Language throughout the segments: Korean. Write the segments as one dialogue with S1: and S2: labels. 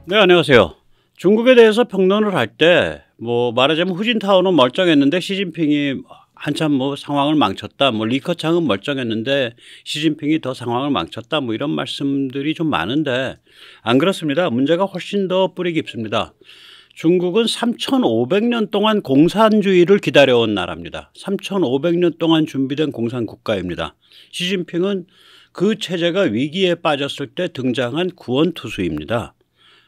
S1: 네, 안녕하세요. 중국에 대해서 평론을 할 때 말하자면 후진타오는 멀쩡했는데 시진핑이 한참 상황을 망쳤다. 리커창은 멀쩡했는데 시진핑이 더 상황을 망쳤다. 이런 말씀들이 좀 많은데 안 그렇습니다. 문제가 훨씬 더 뿌리 깊습니다. 중국은 3,500년 동안 공산주의를 기다려온 나라입니다. 3,500년 동안 준비된 공산국가입니다. 시진핑은 그 체제가 위기에 빠졌을 때 등장한 구원투수입니다.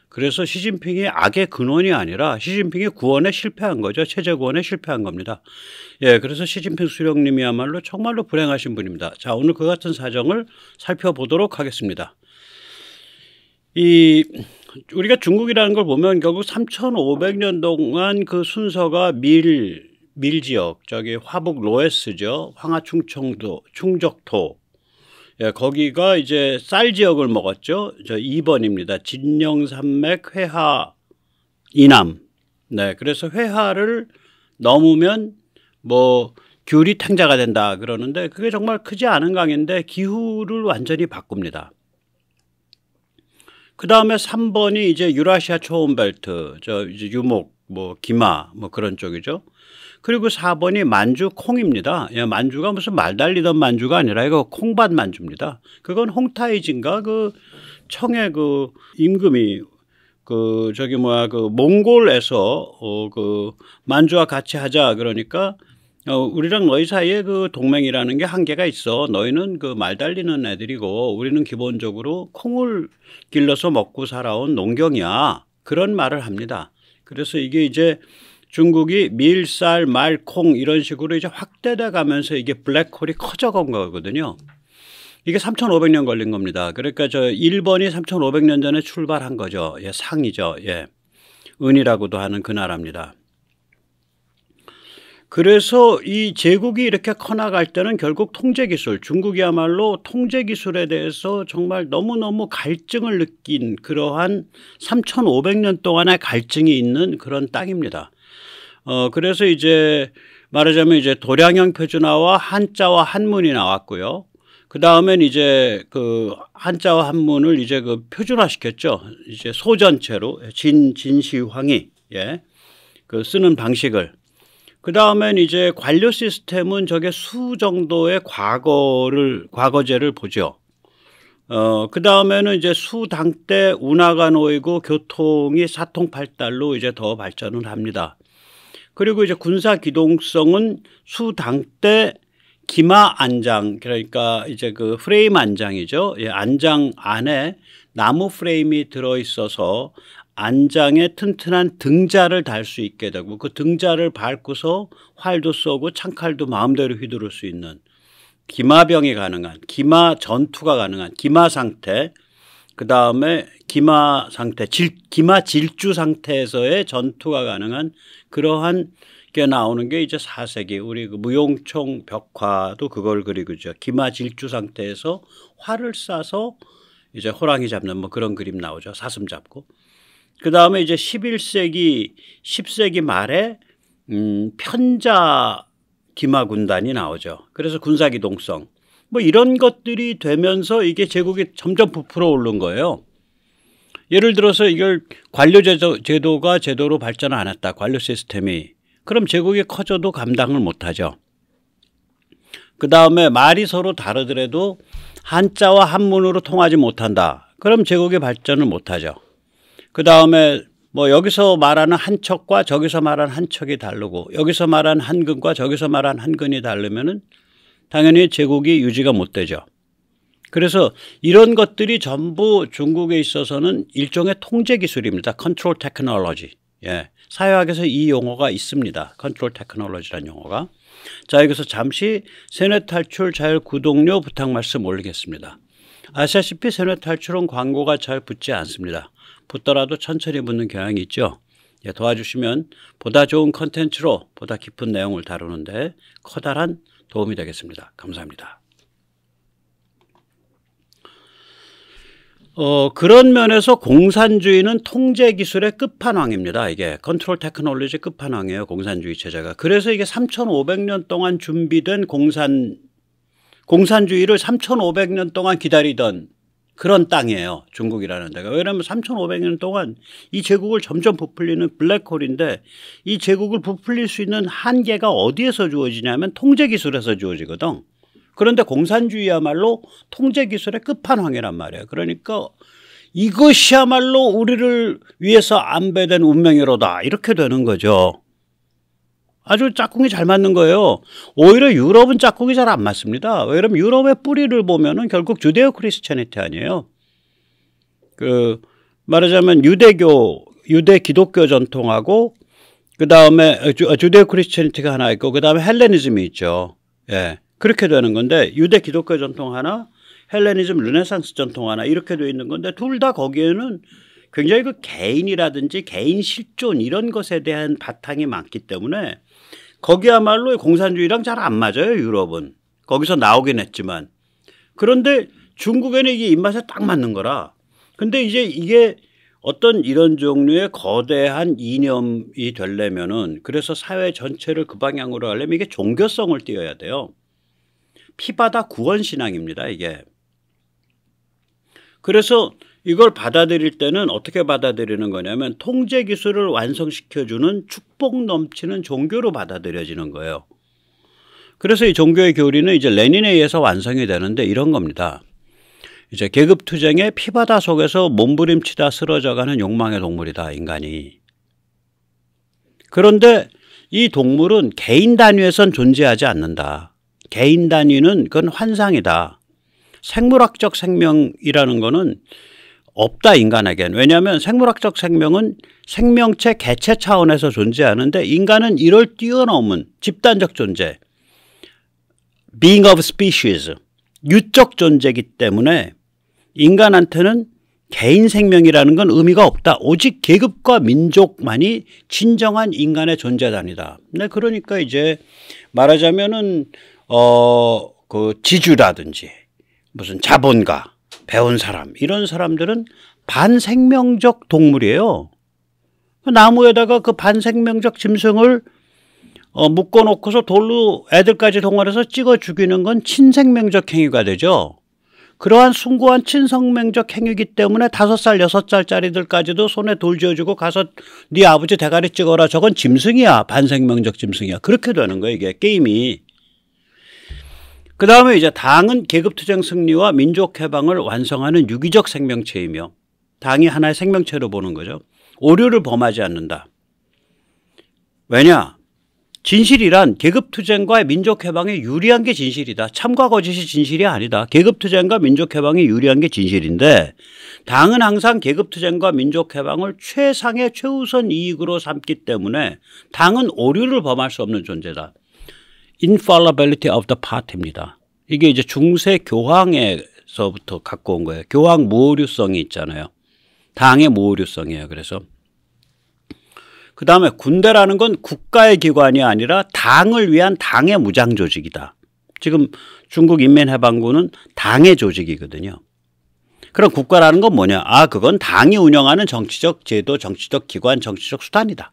S1: 그래서 시진핑이 악의 근원이 아니라 시진핑이 구원에 실패한 거죠. 체제 구원에 실패한 겁니다. 예, 그래서 시진핑 수령님이야말로 정말로 불행하신 분입니다. 자, 오늘 그 같은 사정을 살펴보도록 하겠습니다. 우리가 중국이라는 걸 보면 결국 3,500년 동안 그 순서가 밀 지역, 화북 로에스죠. 황하충청도, 충적토. 예, 거기가 이제 쌀 지역을 먹었죠. 2번입니다. 진영산맥 회하 이남. 네, 그래서 회하를 넘으면 귤이 탱자가 된다 그러는데 그게 정말 크지 않은 강인데 기후를 완전히 바꿉니다. 그 다음에 3번이 이제 유라시아 초원벨트, 이제 유목, 기마, 그런 쪽이죠. 그리고 4번이 만주 콩입니다. 예, 만주가 무슨 말 달리던 만주가 아니라 이거 콩밭 만주입니다. 그건 홍타이진가 청의 임금이 몽골에서 만주와 같이 하자 그러니까 우리랑 너희 사이에 동맹이라는 게 한계가 있어. 너희는 말 달리는 애들이고 우리는 기본적으로 콩을 길러서 먹고 살아온 농경이야. 그런 말을 합니다. 그래서 이게 이제 중국이 밀, 쌀, 말, 콩 이런 식으로 이제 확대돼 가면서 이게 블랙홀이 커져간 거거든요. 이게 3,500년 걸린 겁니다. 그러니까 1번이 3,500년 전에 출발한 거죠. 예, 상이죠. 예. 은이라고도 하는 그 나라입니다. 그래서 이 제국이 이렇게 커나갈 때는 결국 통제기술, 중국이야말로 통제기술에 대해서 정말 너무너무 갈증을 느낀 그러한 3,500년 동안의 갈증이 있는 그런 땅입니다. 그래서 이제 말하자면 이제 도량형 표준화와 한자와 한문이 나왔고요. 그 다음엔 이제 한자와 한문을 이제 표준화 시켰죠. 이제 소전체로 진시황이 예. 쓰는 방식을. 그 다음엔 이제 관료 시스템은 수 정도의 과거제를 보죠. 그 다음에는 이제 수당 때 운하가 놓이고 교통이 사통팔달로 이제 더 발전을 합니다. 그리고 이제 군사 기동성은 수당 때 기마 안장, 그러니까 이제 프레임 안장이죠. 예, 안장 안에 나무 프레임이 들어있어서 안장에 튼튼한 등자를 달 수 있게 되고 그 등자를 밟고서 활도 쏘고 창칼도 마음대로 휘두를 수 있는 기마병이 가능한, 기마 전투가 가능한 기마 상태, 그 다음에 기마 상태, 기마 질주 상태에서의 전투가 가능한 그러한 게 나오는 게 이제 4세기 우리 무용총 벽화도 그걸 그리고 있죠. 기마 질주 상태에서 활을 쏴서 이제 호랑이 잡는 그런 그림 나오죠. 사슴 잡고. 그 다음에 이제 11세기, 10세기 말에 편자 기마 군단이 나오죠. 그래서 군사기동성. 이런 것들이 되면서 이게 제국이 점점 부풀어 오른 거예요. 예를 들어서 이걸 관료 제도가 제대로 발전 안 했다. 관료 시스템이. 그럼 제국이 커져도 감당을 못하죠. 그 다음에 말이 서로 다르더라도 한자와 한문으로 통하지 못한다. 그럼 제국이 발전을 못하죠. 그 다음에 여기서 말하는 한척과 저기서 말하는 한척이 다르고 여기서 말하는 한근과 저기서 말하는 한근이 다르면은 당연히 제국이 유지가 못 되죠. 그래서 이런 것들이 전부 중국에 있어서는 일종의 통제 기술입니다. 컨트롤 테크놀로지. 예. 사회학에서 이 용어가 있습니다. 컨트롤 테크놀로지라는 용어가. 자, 여기서 잠시 세뇌 탈출 자율 구독료 부탁 말씀 올리겠습니다. 아시다시피 세뇌 탈출은 광고가 잘 붙지 않습니다. 붙더라도 천천히 붙는 경향이 있죠. 예, 도와주시면 보다 좋은 컨텐츠로 보다 깊은 내용을 다루는데 커다란 도움이 되겠습니다. 감사합니다. 그런 면에서 공산주의는 통제 기술의 끝판왕입니다. 이게 컨트롤 테크놀로지 끝판왕이에요. 공산주의 체제가. 그래서 이게 3,500년 동안 준비된 공산주의를 3,500년 동안 기다리던 그런 땅이에요. 중국이라는 데가. 왜냐하면 3,500년 동안 이 제국을 점점 부풀리는 블랙홀인데 이 제국을 부풀릴 수 있는 한계가 어디에서 주어지냐면 통제기술에서 주어지거든. 그런데 공산주의야말로 통제기술의 끝판왕이란 말이에요. 그러니까 이것이야말로 우리를 위해서 안배된 운명이로다. 이렇게 되는 거죠. 아주 짝꿍이 잘 맞는 거예요. 오히려 유럽은 짝꿍이 잘 안 맞습니다. 왜냐하면 유럽의 뿌리를 보면은 결국 주데오 크리스찬이티 아니에요. 말하자면 유대 기독교 전통하고 그 다음에 주데오 크리스찬이티가 하나 있고 그 다음에 헬레니즘이 있죠. 예. 그렇게 되는 건데 유대 기독교 전통 하나, 헬레니즘 르네상스 전통 하나 이렇게 되어 있는 건데 둘 다 거기에는 굉장히 그 개인이라든지 개인 실존 이런 것에 대한 바탕이 많기 때문에 거기야말로 공산주의랑 잘 안 맞아요. 유럽은. 거기서 나오긴 했지만. 그런데 중국에는 이게 입맛에 딱 맞는 거라. 근데 이제 이게 어떤 이런 종류의 거대한 이념이 되려면은 그래서 사회 전체를 그 방향으로 하려면 이게 종교성을 띄어야 돼요. 피바다 구원신앙입니다. 이게. 그래서 이걸 받아들일 때는 어떻게 받아들이는 거냐면 통제 기술을 완성시켜주는 축복 넘치는 종교로 받아들여지는 거예요. 그래서 이 종교의 교리는 이제 레닌에 의해서 완성이 되는데 이런 겁니다. 이제 계급투쟁의 피바다 속에서 몸부림치다 쓰러져가는 욕망의 동물이다, 인간이. 그런데 이 동물은 개인 단위에선 존재하지 않는다. 개인 단위는 그건 환상이다. 생물학적 생명이라는 거는 없다, 인간에겐. 왜냐하면 생물학적 생명은 생명체 개체 차원에서 존재하는데 인간은 이를 뛰어넘은 집단적 존재, being of species, 유적 존재이기 때문에 인간한테는 개인 생명이라는 건 의미가 없다. 오직 계급과 민족만이 진정한 인간의 존재단이다. 네, 그러니까 이제 말하자면은 그 지주라든지 무슨 자본가, 배운 사람 이런 사람들은 반생명적 동물이에요. 나무에다가 그 반생명적 짐승을 묶어놓고서 돌로 애들까지 동원해서 찍어 죽이는 건 친생명적 행위가 되죠. 그러한 숭고한 친생명적 행위이기 때문에 5살, 6살짜리들까지도 손에 돌 쥐어주고 가서 네 아버지 대가리 찍어라. 저건 짐승이야. 반생명적 짐승이야. 그렇게 되는 거예요. 이게 게임이. 그 다음에 이제 당은 계급투쟁 승리와 민족해방을 완성하는 유기적 생명체이며 당이 하나의 생명체로 보는 거죠. 오류를 범하지 않는다. 왜냐? 진실이란 계급투쟁과 민족해방에 유리한 게 진실이다. 참과 거짓이 진실이 아니다. 계급투쟁과 민족해방에 유리한 게 진실인데 당은 항상 계급투쟁과 민족해방을 최상의 최우선 이익으로 삼기 때문에 당은 오류를 범할 수 없는 존재다. Infallibility of the party입니다. 이게 이제 중세 교황에서부터 갖고 온 거예요. 교황 무오류성이 있잖아요. 당의 무오류성이에요. 그래서 그 다음에 군대라는 건 국가의 기관이 아니라 당을 위한 당의 무장 조직이다. 지금 중국 인민해방군은 당의 조직이거든요. 그럼 국가라는 건 뭐냐? 그건 당이 운영하는 정치적 제도, 정치적 기관, 정치적 수단이다.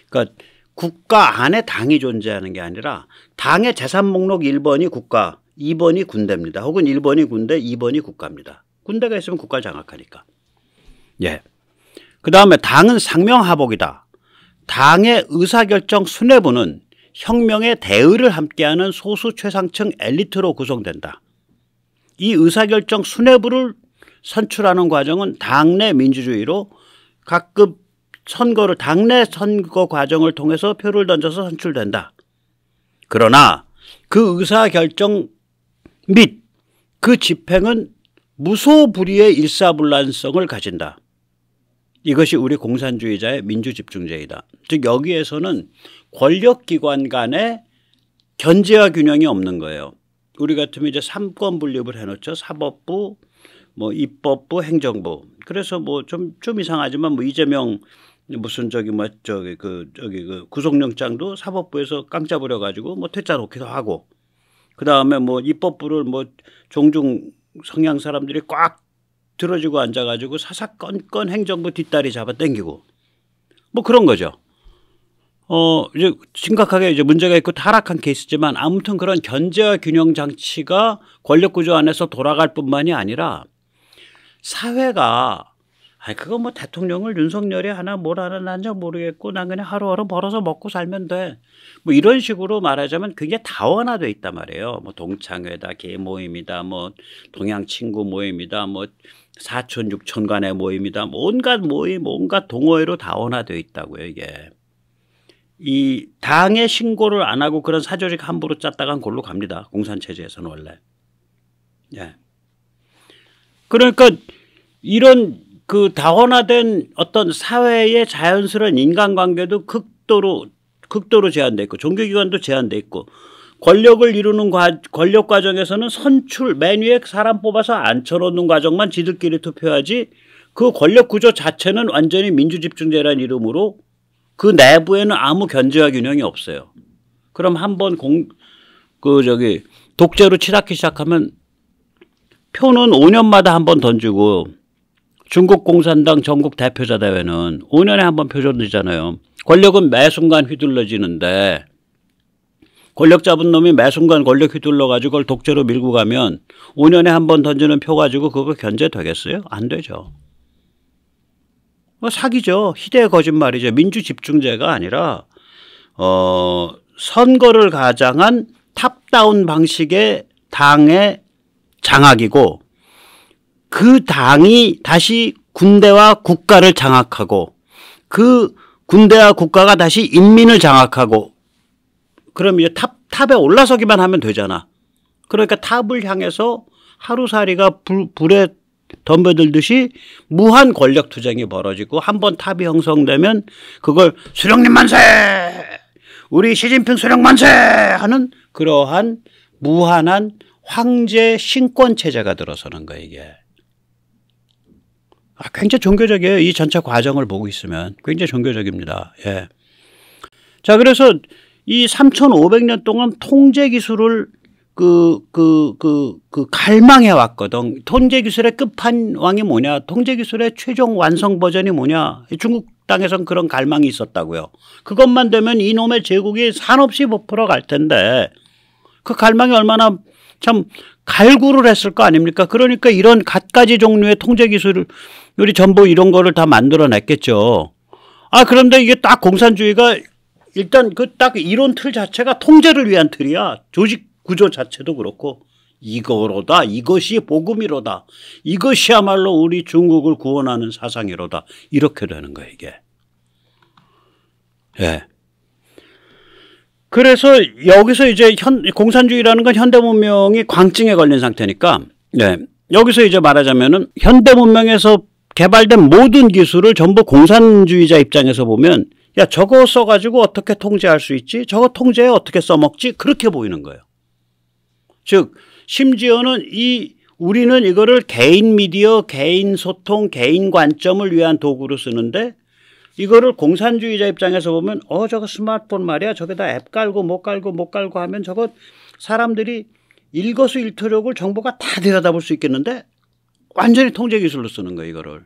S1: 그러니까 국가 안에 당이 존재하는 게 아니라 당의 재산 목록 1번이 국가, 2번이 군대입니다. 혹은 1번이 군대, 2번이 국가입니다. 군대가 있으면 국가를 장악하니까. 예. 그 다음에 당은 상명하복이다. 당의 의사결정 수뇌부는 혁명의 대의를 함께하는 소수 최상층 엘리트로 구성된다. 이 의사결정 수뇌부를 선출하는 과정은 당내 민주주의로 각급 선거를 당내 선거 과정을 통해서 표를 던져서 선출된다. 그러나 그 의사결정 및 그 집행은 무소불위의 일사불란성을 가진다. 이것이 우리 공산주의자의 민주집중제이다. 즉 여기에서는 권력기관 간의 견제와 균형이 없는 거예요. 우리 같으면 이제 3권 분립을 해놓죠. 사법부, 뭐 입법부, 행정부. 그래서 뭐 좀 이상하지만 뭐 이재명 무슨 그 구속영장도 사법부에서 깡짜 부려가지고 뭐 퇴짜 놓기도 하고, 그 다음에 뭐 입법부를 뭐 종중 성향 사람들이 꽉 들어지고 앉아가지고 사사건건 행정부 뒷다리 잡아 당기고 뭐 그런 거죠. 이제 심각하게 이제 문제가 있고 타락한 케이스지만 아무튼 그런 견제와 균형 장치가 권력 구조 안에서 돌아갈 뿐만이 아니라 사회가 그거 뭐 대통령을 윤석열이 하나 뭘 하나 난 잘 모르겠고 난 그냥 하루하루 벌어서 먹고 살면 돼. 뭐 이런 식으로 말하자면 그게 다원화돼 있단 말이에요. 뭐 동창회다, 개 모임이다, 뭐 동양 친구 모임이다, 뭐 사촌 육촌 간의 모임이다, 뭐 온갖 모임, 온갖 동호회로 다원화돼 있다고요. 이게 이 당의 신고를 안 하고 그런 사조직 함부로 짰다간 골로 갑니다. 공산체제에서는 원래. 예. 그러니까 이런 그 다원화된 어떤 사회의 자연스러운 인간관계도 극도로 제한돼 있고 종교기관도 제한돼 있고 권력을 이루는 권력 과정에서는 선출 맨 위에 사람 뽑아서 앉혀놓는 과정만 지들끼리 투표하지 그 권력 구조 자체는 완전히 민주집중제라는 이름으로 그 내부에는 아무 견제와 균형이 없어요. 그럼 한번 독재로 치닫기 시작하면 표는 5년마다 한 번 던지고 중국 공산당 전국 대표자 대회는 5년에 한 번 표 던지잖아요. 권력은 매 순간 휘둘러지는데 권력 잡은 놈이 매 순간 권력 휘둘러 가지고 그걸 독재로 밀고 가면 5년에 한 번 던지는 표 가지고 그거 견제되겠어요? 안 되죠. 사기죠. 희대의 거짓말이죠. 민주집중제가 아니라 선거를 가장한 탑다운 방식의 당의 장악이고 그 당이 다시 군대와 국가를 장악하고 그 군대와 국가가 다시 인민을 장악하고 그럼 이제 탑에 올라서기만 하면 되잖아. 그러니까 탑을 향해서 하루살이가 불에 덤벼들듯이 무한 권력 투쟁이 벌어지고 한번 탑이 형성되면 그걸 수령님 만세! 우리 시진핑 수령 만세! 하는 그러한 무한한 황제 신권 체제가 들어서는 거예요, 이게. 굉장히 종교적이에요. 이 전체 과정을 보고 있으면 굉장히 종교적입니다. 예. 자, 그래서 이 3,500년 동안 통제 기술을 갈망해 왔거든. 통제 기술의 끝판왕이 뭐냐? 통제 기술의 최종 완성 버전이 뭐냐? 중국 땅에선 그런 갈망이 있었다고요. 그것만 되면 이놈의 제국이 산없이 부풀어 갈 텐데 그 갈망이 얼마나 참 갈구를 했을 거 아닙니까? 그러니까 이런 갖가지 종류의 통제 기술을 우리 전부 이런 거를 다 만들어냈겠죠. 그런데 이게 딱 공산주의가 일단 그 딱 이론 틀 자체가 통제를 위한 틀이야. 조직 구조 자체도 그렇고 이거로다. 이것이 복음이로다. 이것이야말로 우리 중국을 구원하는 사상이로다. 이렇게 되는 거예요, 이게. 예. 그래서 여기서 이제 공산주의라는 건 현대 문명이 광증에 걸린 상태니까, 네. 여기서 이제 말하자면은 현대 문명에서 개발된 모든 기술을 전부 공산주의자 입장에서 보면 야, 저거 써가지고 어떻게 통제할 수 있지? 저거 통제해 어떻게 써먹지? 그렇게 보이는 거예요. 즉, 심지어는 우리는 이거를 개인 미디어, 개인 소통, 개인 관점을 위한 도구로 쓰는데 이거를 공산주의자 입장에서 보면 저거 스마트폰 말이야. 저기다 앱 깔고 못 깔고 하면 저거 사람들이 일거수일투족을 정보가 다 들여다볼 수 있겠는데 완전히 통제 기술로 쓰는 거예요, 이거를.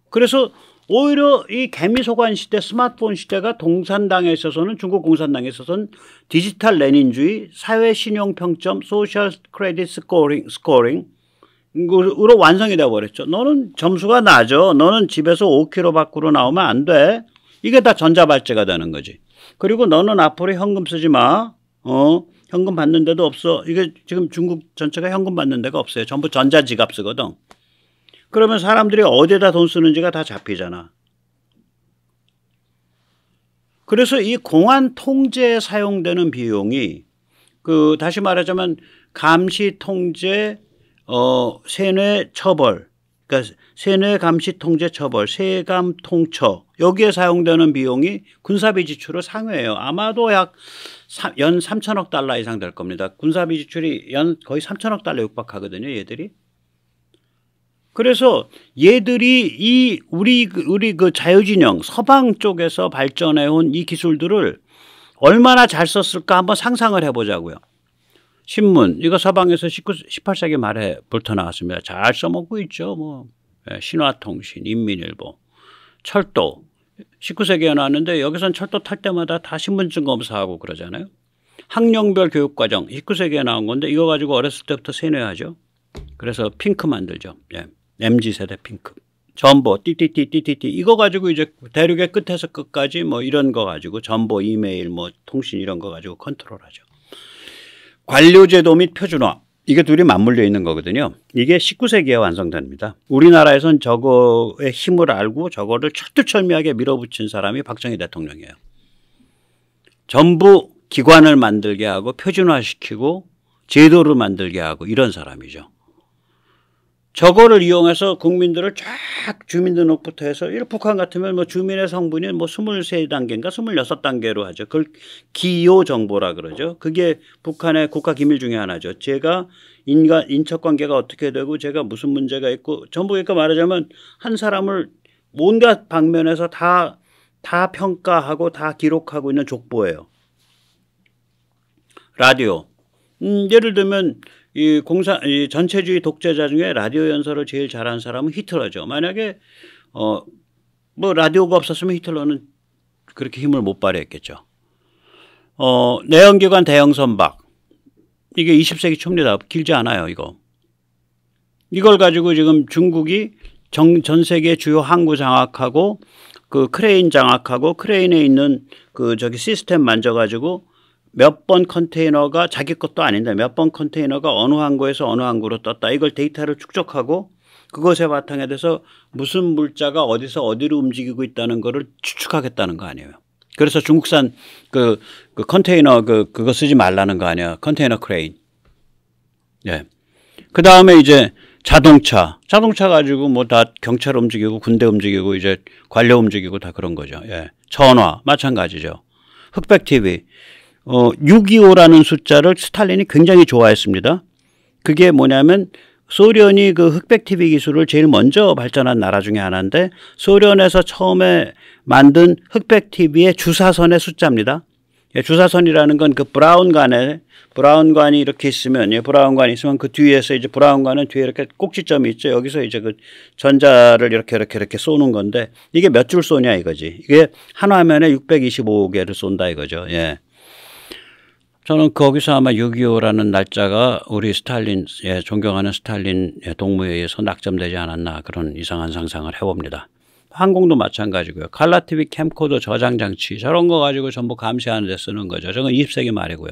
S1: 그래서 오히려 이 개미소관 시대, 스마트폰 시대가 공산당에 있어서는 중국 공산당에 있어서는 디지털 레닌주의, 사회 신용 평점, 소셜 크레딧 스코링 으로 완성이 되어버렸죠. 너는 점수가 낮아. 너는 집에서 5km 밖으로 나오면 안 돼. 이게 다 전자발제가 되는 거지. 그리고 너는 앞으로 현금 쓰지 마. 현금 받는 데도 없어. 이게 지금 중국 전체가 현금 받는 데가 없어요. 전부 전자지갑 쓰거든. 그러면 사람들이 어디에다 돈 쓰는지가 다 잡히잖아. 그래서 이 공안 통제에 사용되는 비용이 다시 말하자면 감시 통제 세뇌 처벌, 그러니까 세뇌 감시 통제 처벌, 세감 통처 여기에 사용되는 비용이 군사비 지출을 상회해요. 아마도 약 연 3천억 달러 이상 될 겁니다. 군사비 지출이 연 거의 3천억 달러 육박하거든요, 얘들이. 그래서 얘들이 우리 그 자유진영 서방 쪽에서 발전해온 이 기술들을 얼마나 잘 썼을까 한번 상상을 해보자고요. 신문 이거 서방에서 18세기 말에 불터 나왔습니다. 잘 써먹고 있죠. 뭐 신화통신, 인민일보, 철도 19세기에 나왔는데 여기선 철도 탈 때마다 다 신분증 검사하고 그러잖아요. 학령별 교육과정 19세기에 나온 건데 이거 가지고 어렸을 때부터 세뇌하죠. 그래서 핑크 만들죠. 예. MZ세대 핑크. 전보 띠띠띠띠띠띠 이거 가지고 이제 대륙의 끝에서 끝까지 뭐 이런 거 가지고 전보 이메일 뭐 통신 이런 거 가지고 컨트롤하죠. 관료제도 및 표준화 이게 둘이 맞물려 있는 거거든요. 이게 19세기에 완성됩니다. 우리나라에선 저거의 힘을 알고 저거를 철두철미하게 밀어붙인 사람이 박정희 대통령이에요. 전부 기관을 만들게 하고 표준화시키고 제도를 만들게 하고 이런 사람이죠. 저거를 이용해서 국민들을 쫙 주민등록부터 해서 북한 같으면 뭐 주민의 성분이 뭐 23단계인가 26단계로 하죠. 그걸 기요 정보라 그러죠. 그게 북한의 국가 기밀 중에 하나죠. 제가 인척 관계가 어떻게 되고 제가 무슨 문제가 있고 전부 그러니까 말하자면 한 사람을 온갖 방면에서 다 평가하고 다 기록하고 있는 족보예요. 라디오. 예를 들면 이 전체주의 독재자 중에 라디오 연설을 제일 잘한 사람은 히틀러죠. 만약에 뭐 라디오가 없었으면 히틀러는 그렇게 힘을 못 발휘했겠죠. 내연기관 대형 선박 이게 20세기 초입니다. 길지 않아요, 이거. 이걸 가지고 지금 중국이 전 세계 주요 항구 장악하고 그 크레인 장악하고 크레인에 있는 그 저기 시스템 만져가지고 몇 번 컨테이너가 자기 것도 아닌데 몇 번 컨테이너가 어느 항구에서 어느 항구로 떴다. 이걸 데이터를 축적하고 그것에 바탕에 대해서 무슨 물자가 어디서 어디로 움직이고 있다는 거를 추측하겠다는 거 아니에요. 그래서 중국산 그 컨테이너 그거 쓰지 말라는 거 아니야. 컨테이너 크레인. 예. 그 다음에 이제 자동차 가지고 뭐 다 경찰 움직이고 군대 움직이고 이제 관료 움직이고 다 그런 거죠. 예. 전화 마찬가지죠. 흑백 TV. 625라는 숫자를 스탈린이 굉장히 좋아했습니다. 그게 뭐냐면 소련이 그 흑백 TV 기술을 제일 먼저 발전한 나라 중에 하나인데 소련에서 처음에 만든 흑백 TV의 주사선의 숫자입니다. 주사선이라는 건 그 브라운관이 이렇게 있으면 브라운관이 있으면 그 뒤에서 이제 브라운관은 뒤에 이렇게 꼭지점이 있죠. 여기서 이제 그 전자를 이렇게 쏘는 건데 이게 몇 줄 쏘냐 이거지. 이게 한 화면에 625개를 쏜다 이거죠. 예. 저는 거기서 아마 6.25라는 날짜가 우리 스탈린, 존경하는 스탈린 동무에 의해서 낙점되지 않았나 그런 이상한 상상을 해봅니다. 항공도 마찬가지고요. 칼라 TV 캠코더 저장 장치 저런 거 가지고 전부 감시하는 데 쓰는 거죠. 저건 20세기 말이고요.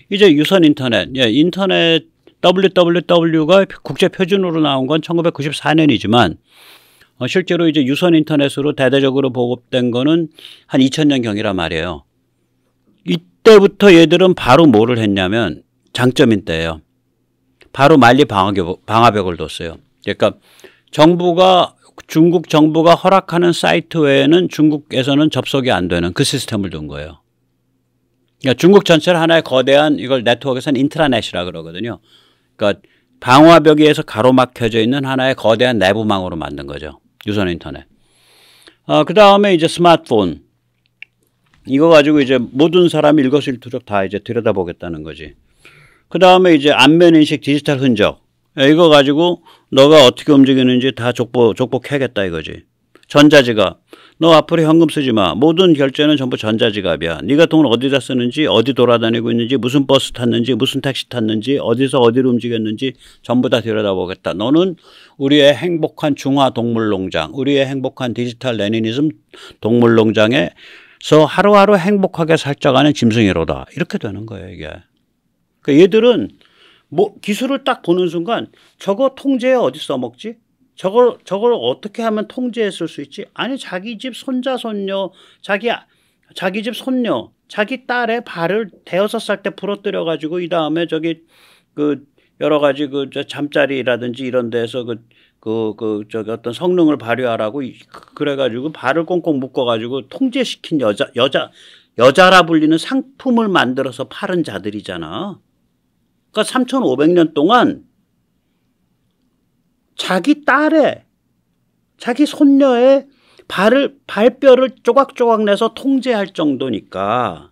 S1: 이제 유선 인터넷, 인터넷 WWW가 국제 표준으로 나온 건 1994년이지만 실제로 이제 유선 인터넷으로 대대적으로 보급된 거는 한 2000년 경이란 말이에요. 이때부터 얘들은 바로 뭐를 했냐면 장점인 때예요. 바로 만리 방화벽을 뒀어요. 그러니까 중국 정부가 허락하는 사이트 외에는 중국에서는 접속이 안 되는 그 시스템을 둔 거예요. 그러니까 중국 전체를 하나의 거대한 이걸 네트워크에서는 인트라넷이라 그러거든요. 그러니까 방화벽에 의해서 가로막혀져 있는 하나의 거대한 내부망으로 만든 거죠. 유선 인터넷. 그 다음에 이제 스마트폰. 이거 가지고 이제 모든 사람이 일거수일투족 다 이제 들여다보겠다는 거지. 그 다음에 이제 안면인식 디지털 흔적. 이거 가지고 너가 어떻게 움직이는지 다 족보캐겠다 이거지. 전자지갑. 너 앞으로 현금 쓰지 마. 모든 결제는 전부 전자지갑이야. 네가 돈을 어디다 쓰는지, 어디 돌아다니고 있는지, 무슨 버스 탔는지, 무슨 택시 tas는지, 어디서 어디로 움직였는지 전부 다 들여다보겠다. 너는 우리의 행복한 중화동물농장, 우리의 행복한 디지털 레니니즘 동물농장에 서 하루하루 행복하게 살짝하는 짐승이로다. 이렇게 되는 거예요, 이게. 그러니까 얘들은 뭐 기술을 딱 보는 순간 저거 통제에 어디 써먹지? 저걸 어떻게 하면 통제했을 수 있지? 아니, 자기 집 손자, 손녀, 자기 집 손녀, 자기 딸의 발을 5살 때 부러뜨려가지고 이 다음에 저기 그 여러 가지 그 잠자리라든지 이런 데서 저기 어떤 성능을 발휘하라고 그래가지고 발을 꽁꽁 묶어가지고 통제시킨 여자라 불리는 상품을 만들어서 파는 자들이잖아. 그러니까 3,500년 동안 자기 딸의, 자기 손녀의 발뼈를 조각조각 내서 통제할 정도니까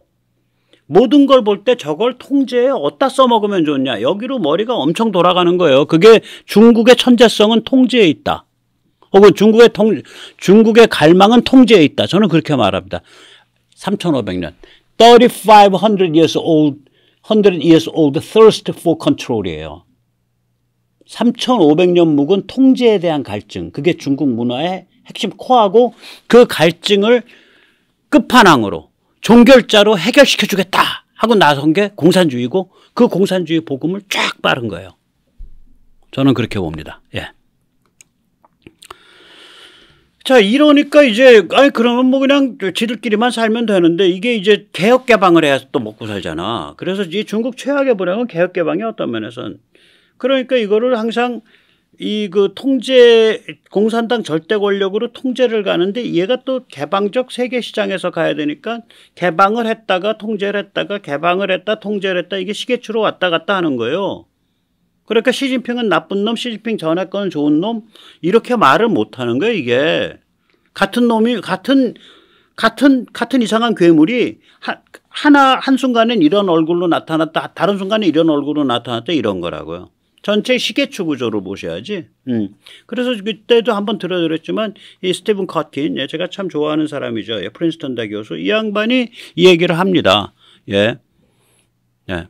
S1: 모든 걸 볼 때 저걸 통제해 어디다 써먹으면 좋냐. 여기로 머리가 엄청 돌아가는 거예요. 그게 중국의 천재성은 통제에 있다. 혹은 중국의 갈망은 통제에 있다. 저는 그렇게 말합니다. 3,500년. 3,500 years old, 100 years old thirst for control이에요. 3,500년 묵은 통제에 대한 갈증. 그게 중국 문화의 핵심 코어고 그 갈증을 끝판왕으로 종결자로 해결시켜 주겠다 하고 나선 게 공산주의고 그 공산주의 복음을 쫙 빠른 거예요. 저는 그렇게 봅니다. 예. 자, 이러니까 이제, 아니, 그러면 뭐 그냥 지들끼리만 살면 되는데 이게 이제 개혁개방을 해야 또 먹고 살잖아. 그래서 이 중국 최악의 불행은 개혁개방이 어떤 면에선. 그러니까 이거를 항상 그 통제, 공산당 절대 권력으로 통제를 가는데 얘가 또 개방적 세계 시장에서 가야 되니까 개방을 했다가 통제를 했다가 개방을 했다 통제를 했다 이게 시계추로 왔다 갔다 하는 거예요. 그러니까 시진핑은 나쁜 놈, 시진핑 전에 거는 좋은 놈 이렇게 말을 못 하는 거예요, 이게. 같은 놈이 같은 이상한 괴물이 한순간엔 이런 얼굴로 나타났다, 다른 순간에 이런 얼굴로 나타났다 이런 거라고요. 전체 시계추 구조를 보셔야지. 그래서 그때도 한번 들어드렸지만 이 스티븐 커킨, 예, 제가 참 좋아하는 사람이죠. 예, 프린스턴 대 교수. 이 양반이 이 얘기를 합니다. 예. 예.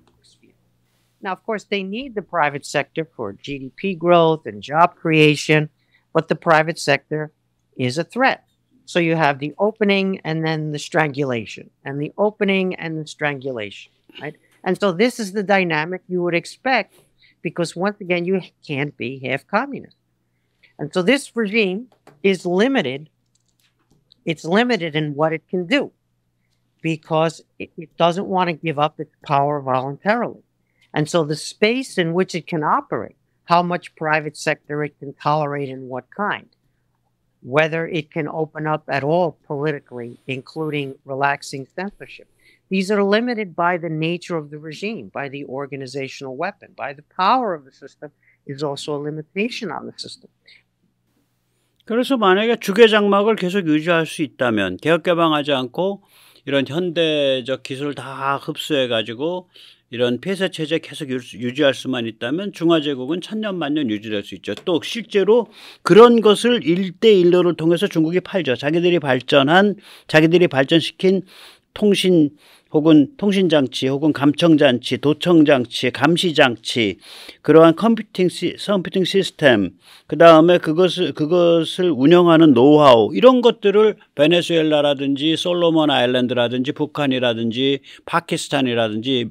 S2: Now, of course, they need the private sector for GDP growth and job creation, but the private sector is a threat. So you have the opening and then the strangulation, and the opening and the strangulation, right? And so this is the dynamic you would expect because, once again, you can't be half communist. And so this regime is limited. It's limited in what it can do because it doesn't want to give up its power voluntarily. And so the space in which it can operate, how much private sector it can tolerate and what kind, whether it can open up at all politically, including relaxing censorship. These are limited by the nature of the regime, by the organizational weapon, by the power of the system is also a limitation on the system.
S1: 그래서 만약에 주계장막을 계속 유지할 수 있다면 개혁개방하지 않고 이런 현대적 기술을 다 흡수해가지고 이런 폐쇄 체제 계속 유지할 수만 있다면 중화제국은 천년 만년 유지될 수 있죠. 또 실제로 그런 것을 1대1로를 통해서 중국이 팔죠. 자기들이 발전시킨 통신 혹은 통신장치 혹은 감청장치, 도청장치, 감시장치 그러한 컴퓨팅 시스템 그 다음에 그것을 운영하는 노하우 이런 것들을 베네수엘라라든지 솔로몬 아일랜드라든지 북한이라든지 파키스탄이라든지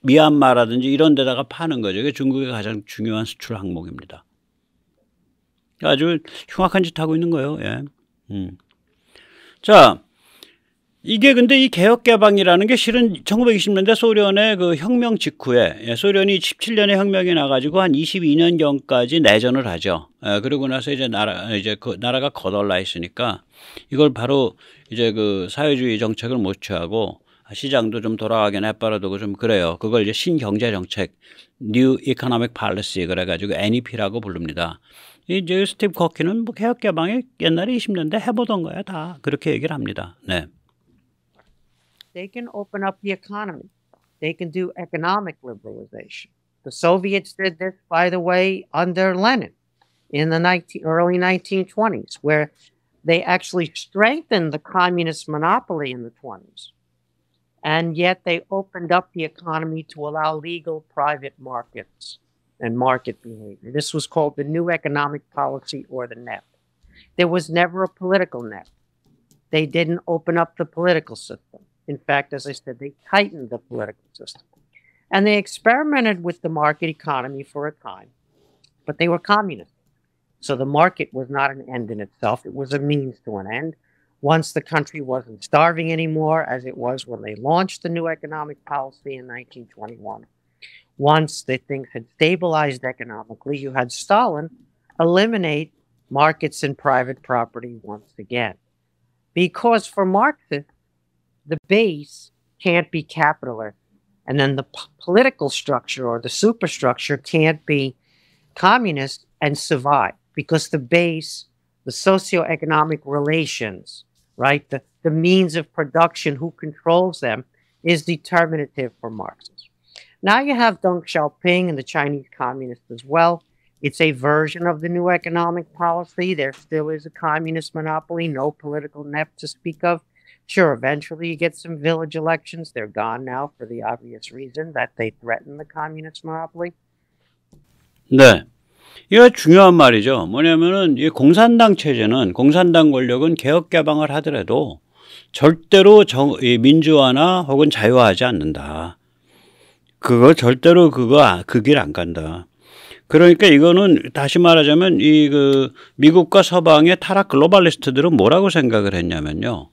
S1: 미얀마라든지 이런 데다가 파는 거죠. 이게 중국의 가장 중요한 수출 항목입니다. 아주 흉악한 짓 하고 있는 거예요. 예. 자. 이게 근데 이 개혁개방이라는 게 실은 1920년대 소련의 그 혁명 직후에 소련이 17년에 혁명이 나가지고 한 22년경까지 내전을 하죠. 그러고 나서 이제 그 나라가 거덜나 있으니까 이걸 바로 이제 그 사회주의 정책을 못 취하고 시장도 좀 돌아가게 내버려두고 좀 그래요. 그걸 이제 신경제 정책, New Economic Policy 그래가지고 NEP라고 부릅니다. 이제 스티브 커키는 뭐 개혁개방이 옛날에 20년대 해보던 거야 다 그렇게 얘기를 합니다. 네.
S2: They can open up the economy. They can do economic liberalization. The Soviets did this, by the way, under Lenin in the early 1920s, where they actually strengthened the communist monopoly in the 20s. And yet they opened up the economy to allow legal private markets and market behavior. This was called the New Economic Policy or the NEP. There was never a political NEP. They didn't open up the political system. In fact, as I said, they tightened the political system. And they experimented with the market economy for a time, but they were communist. So the market was not an end in itself. It was a means to an end. Once the country wasn't starving anymore, as it was when they launched the new economic policy in 1921, once the things had stabilized economically, you had Stalin eliminate markets and private property once again. Because for Marxists, the base can't be capitalist, and then the political structure or the superstructure can't be communist and survive, because the base, the socioeconomic relations, right, the means of production, who controls them, is determinative for Marxists. Now you have Deng Xiaoping and the Chinese communists as well. It's a version of the new economic policy. There still is a communist monopoly, no political net to speak of. Sure, eventually you get some village elections. They're gone now for the obvious reason that they threaten the communist monopoly.
S1: 네. 이거 중요한 말이죠. 뭐냐면은 이 공산당 체제는, 공산당 권력은 개혁 개방을 하더라도 절대로 이 민주화나 혹은 자유화하지 않는다. 그거 절대로 그 길 안 간다. 그러니까 이거는 다시 말하자면 미국과 서방의 타락 글로벌리스트들은 뭐라고 생각을 했냐면요.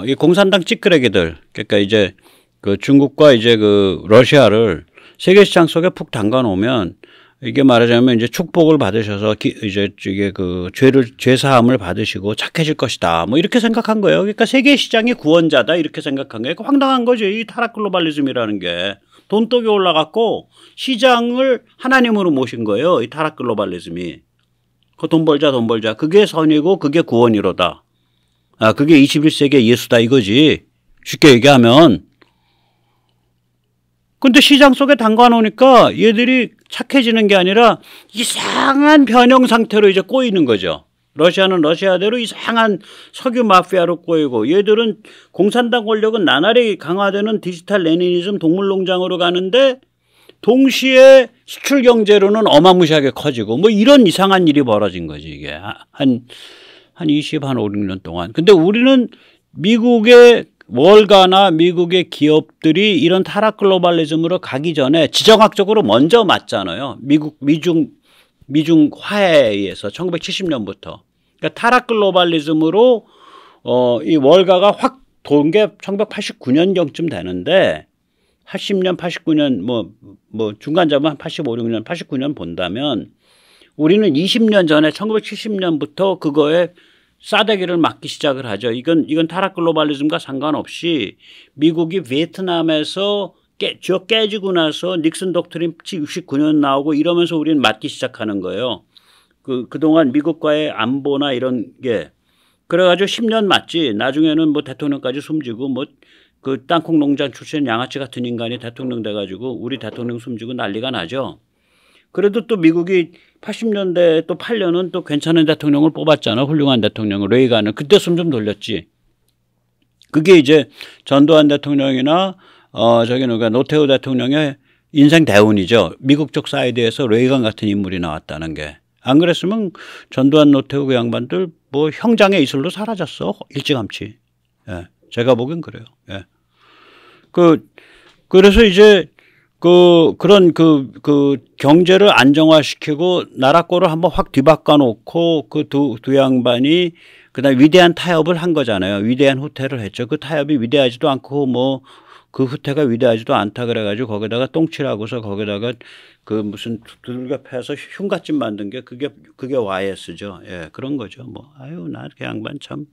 S1: 이 공산당 찌끄레기들, 그러니까 이제 그 중국과 이제 그 러시아를 세계 시장 속에 푹 담가 놓으면 이게 말하자면 이제 축복을 받으셔서 이제 이게 그 죄 사함을 받으시고 착해질 것이다. 뭐 이렇게 생각한 거예요. 그러니까 세계 시장의 구원자다 이렇게 생각한 거예요. 황당한 거죠. 이 타락 글로벌리즘이라는 게 돈독이 올라갔고 시장을 하나님으로 모신 거예요. 이 타락 글로벌리즘이. 그 돈 벌자. 그게 선이고 그게 구원이로다. 아, 그게 21세기의 예수다 이거지. 쉽게 얘기하면. 근데 시장 속에 담가 놓으니까 얘들이 착해지는 게 아니라 이상한 변형 상태로 이제 꼬이는 거죠. 러시아는 러시아대로 이상한 석유 마피아로 꼬이고 얘들은 공산당 권력은 나날이 강화되는 디지털 레니니즘 동물농장으로 가는데 동시에 수출 경제로는 어마무시하게 커지고 뭐 이런 이상한 일이 벌어진 거지 이게 한 5, 6년 동안. 근데 우리는 미국의 월가나 미국의 기업들이 이런 타락 글로벌리즘으로 가기 전에 지정학적으로 먼저 맞잖아요. 미중 화해에 의해서 1970년부터. 그러니까 타락 글로벌리즘으로 이 월가가 확 돈 게 1989년경쯤 되는데 80년, 89년 뭐 중간 잡으면 한 85, 6년, 89년 본다면 우리는 20년 전에 1970년부터 그거에 싸대기를 맞기 시작을 하죠. 이건 타락 글로벌리즘과 상관없이 미국이 베트남에서 깨지고 나서 닉슨 독트린 69년 나오고 이러면서 우리는 맞기 시작하는 거예요. 그동안 미국과의 안보나 이런 게. 그래가지고 10년 맞지. 나중에는 뭐 대통령까지 숨지고 뭐 그 땅콩 농장 출신 양아치 같은 인간이 대통령 돼가지고 우리 대통령 숨지고 난리가 나죠. 그래도 또 미국이 80년대 또 8년은 또 괜찮은 대통령을 뽑았잖아. 훌륭한 대통령을. 레이간을. 그때 숨 좀 돌렸지. 그게 이제 전두환 대통령이나 누가 노태우 대통령의 인생 대운이죠. 미국 쪽 사이드에서 레이간 같은 인물이 나왔다는 게. 안 그랬으면 전두환 노태우 그 양반들 뭐 형장의 이슬로 사라졌어. 일찌감치. 예. 제가 보기엔 그래요. 예. 그래서 이제 그런 경제를 안정화시키고 나라 꼴을 한번 확 뒤바꿔 놓고 그 두 양반이 그다음 위대한 타협을 한 거잖아요. 위대한 후퇴를 했죠. 그 타협이 위대하지도 않고 뭐 그 후퇴가 위대하지도 않다 그래가지고 거기다가 똥칠하고서 거기다가 그 무슨 두들겨 패서 흉갓집 만든 게 그게 YS죠. 예, 그런 거죠. 뭐 아유 나 그 양반 참